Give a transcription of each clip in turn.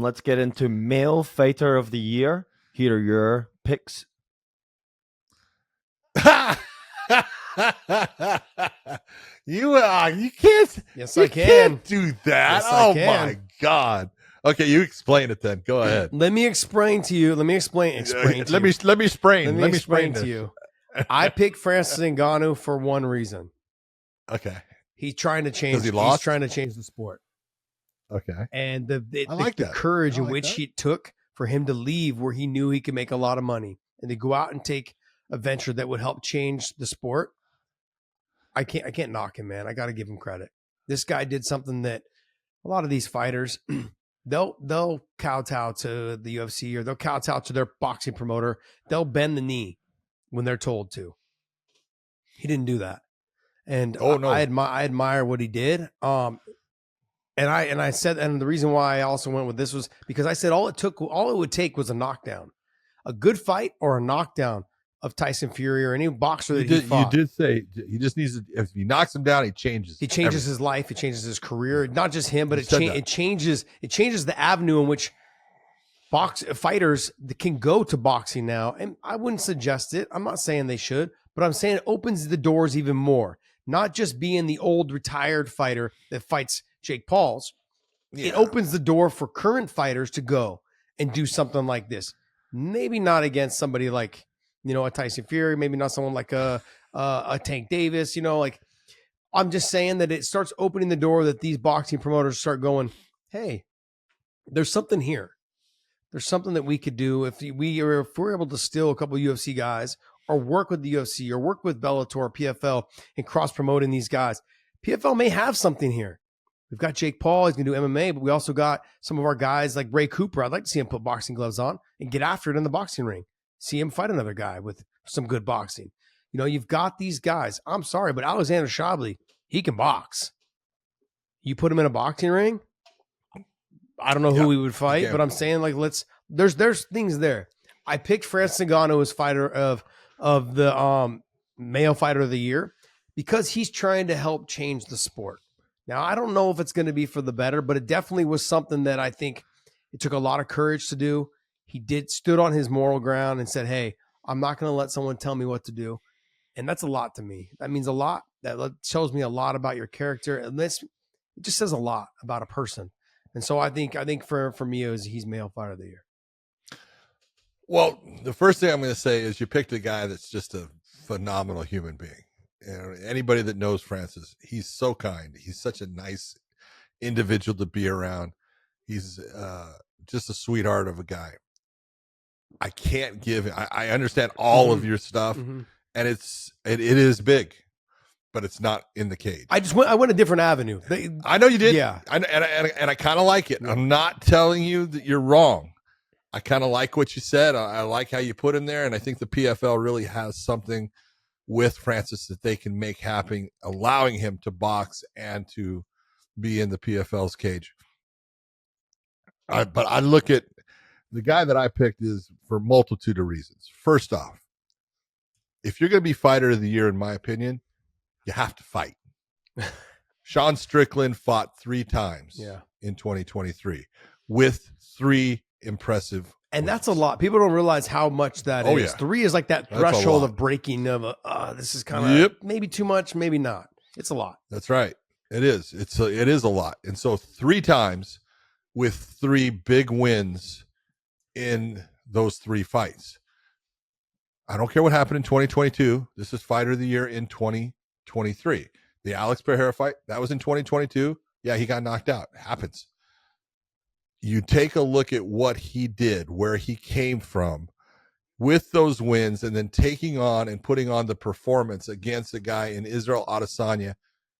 let's get into male fighter of the year. Here are your picks. You can't. Yes, you I can. Can't do that. Yes, I oh can. my God. Okay, you explain it then. Go ahead. Let me explain to you. Let me explain. Let me sprain. Let me explain this. to you. I picked Francis Ngannou for one reason. Okay. He's trying to change. He lost? He's trying to change the sport. Okay. And the like that. courage I in like which that. he took for him to leave where he knew he could make a lot of money and to go out and take a venture that would help change the sport. I can't knock him, man. I got to give him credit. This guy did something that a lot of these fighters, they'll kowtow to the UFC or they'll kowtow to their boxing promoter. They'll bend the knee when they're told to. He didn't do that. And I admire what he did. And I said, and the reason why I also went with this was because I said all it would take was a knockdown, a good fight or a knockdown of Tyson Fury or any boxer that he fought. You did say he just needs to, if he knocks him down, he changes. He changes everything. his life. He changes his career. Not just him, but it changes the avenue in which fighters can go to boxing now. And I wouldn't suggest it. I'm not saying they should, but I'm saying it opens the doors even more. Not just being the old retired fighter that fights Jake Pauls. Yeah. It opens the door for current fighters to go and do something like this. Maybe not against somebody like, a Tyson Fury, maybe not someone like a Tank Davis, I'm just saying that it starts opening the door that these boxing promoters start going, hey, there's something here. There's something that we could do if we're able to steal a couple of UFC guys or work with the UFC or work with Bellator, PFL, and cross-promoting these guys. PFL may have something here. We've got Jake Paul. He's going to do MMA, but we also got some of our guys like Ray Cooper. I'd like to see him put boxing gloves on and get after it in the boxing ring. See him fight another guy with some good boxing. You've got these guys. I'm sorry, but Alexander Shabley, he can box. You put him in a boxing ring, I don't know who he would fight, but I'm saying there's things there. I picked Francis Ngannou as fighter of the male fighter of the year because he's trying to help change the sport. Now, I don't know if it's going to be for the better, but it definitely was something that I think it took a lot of courage to do. He stood on his moral ground and said, hey, I'm not going to let someone tell me what to do. And that's a lot to me. That means a lot. That shows me a lot about your character. And it just says a lot about a person. And so I think for me, he's male fighter of the year. Well, the first thing I'm going to say is you picked a guy that's just a phenomenal human being. Anybody that knows Francis, he's so kind. He's such a nice individual to be around. He's just a sweetheart of a guy. I can't give. I understand all of your stuff, and it is big, but it's not in the cage. I went a different avenue. I know you did. Yeah, and I kind of like it. Yeah. I'm not telling you that you're wrong. I kind of like what you said. I like how you put him there, and I think the PFL really has something with Francis that they can make happen, allowing him to box and to be in the PFL's cage. But I look at the guy that I picked is for a multitude of reasons. First off, if you're going to be fighter of the year, in my opinion, you have to fight. Sean Strickland fought 3 times in 2023 with 3 impressive and wins. That's a lot. People don't realize how much that is. Yeah. 3 is like that threshold of breaking of this is kind of maybe too much, maybe not. It's a lot. That's right. It is. It is a lot. And so 3 times with 3 big wins in those 3 fights. I don't care what happened in 2022. This is fighter of the year in 2023. The Alex Pereira fight, that was in 2022. Yeah, he got knocked out. It happens. You take a look at what he did, where he came from with those wins, and then taking on and putting on the performance against a guy in Israel Adesanya.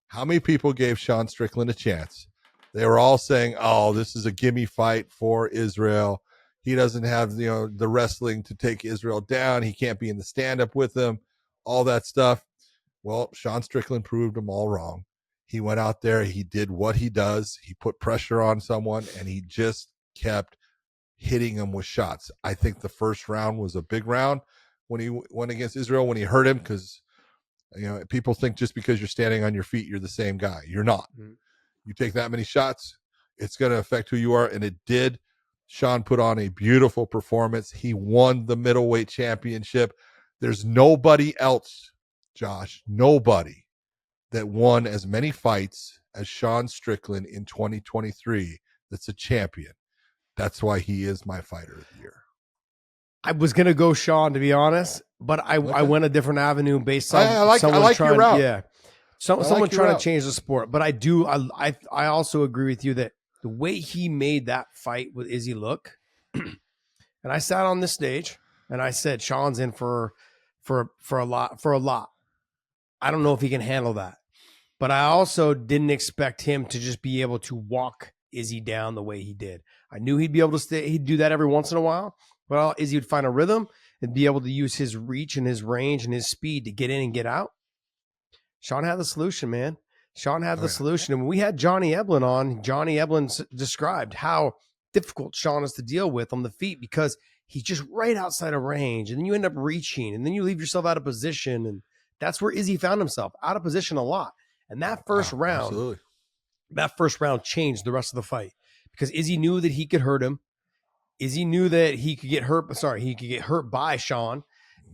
How many people gave Sean Strickland a chance? They were all saying, oh, this is a gimme fight for Israel. He doesn't have, the wrestling to take Israel down. He can't be in the stand-up with them, all that stuff. Well, Sean Strickland proved them all wrong. He went out there. He did what he does. He put pressure on someone, and he just kept hitting him with shots. I think the first round was a big round when he went against Israel, when he hurt him, because people think just because you're standing on your feet, you're the same guy. You're not. Mm-hmm. You take that many shots, it's going to affect who you are, and it did. Sean put on a beautiful performance. He won the middleweight championship. There's nobody else, Josh, nobody that won as many fights as Sean Strickland in 2023 that's a champion. That's why he is my fighter of the year. I was going to go Sean, to be honest, but I went a different avenue based on I like trying, your route. Yeah. Someone trying to change the sport. But I also agree with you that the way he made that fight with Izzy look, and I sat on this stage and I said, Sean's in for a lot. I don't know if he can handle that. But I also didn't expect him to just be able to walk Izzy down the way he did. I knew he'd be able to stay. He'd do that every once in a while. Well, Izzy would find a rhythm and be able to use his reach and his range and his speed to get in and get out. Sean had the solution, man. Sean had the solution. And when we had Johnny Eblin on, Johnny Eblin described how difficult Sean is to deal with on the feet because he's just right outside of range. And then you end up reaching and then you leave yourself out of position. And that's where Izzy found himself, out of position a lot. And that first round changed the rest of the fight because Izzy knew that he could hurt him. Izzy knew that he could get hurt. He could get hurt by Sean,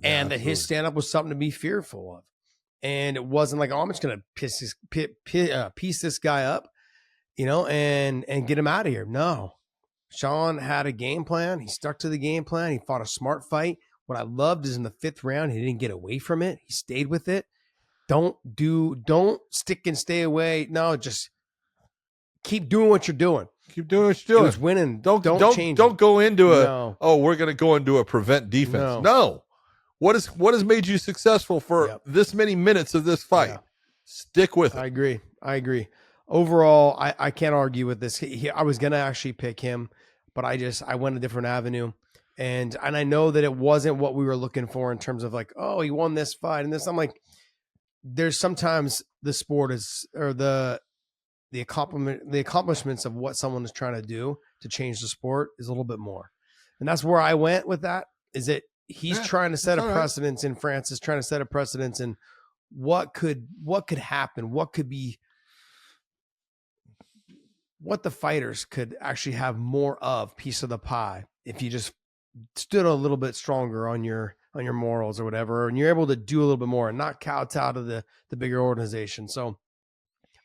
and that his stand up was something to be fearful of. And it wasn't like, oh, I'm just gonna piece this guy up, and get him out of here. No, Sean had a game plan. He stuck to the game plan. He fought a smart fight. What I loved is in the 5th round, he didn't get away from it. He stayed with it. Don't stick and stay away. No, just keep doing what you're doing. Keep doing what you're doing. It was winning. Don't change. Don't go into we're going to go into a prevent defense. No. What has made you successful for this many minutes of this fight? Yeah. Stick with it. I agree. Overall, I can't argue with this. I was going to actually pick him, but I went a different avenue. And I know that it wasn't what we were looking for in terms of like, oh, he won this fight and this. I'm like, there's sometimes the sport is, or the accomplishments of what someone is trying to do to change the sport is a little bit more. And that's where I went with that, is that he's trying to set a precedence in France, is trying to set a precedence in what could happen, what the fighters could actually have more of piece of the pie if you just stood a little bit stronger on your morals or whatever, and you're able to do a little bit more and not kowtow to the bigger organization. So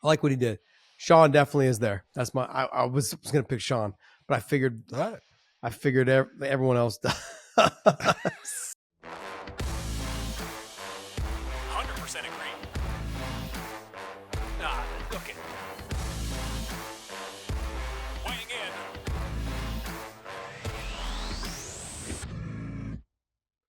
I like what he did. Sean definitely is there. That's I was going to pick Sean, but I figured everyone else does.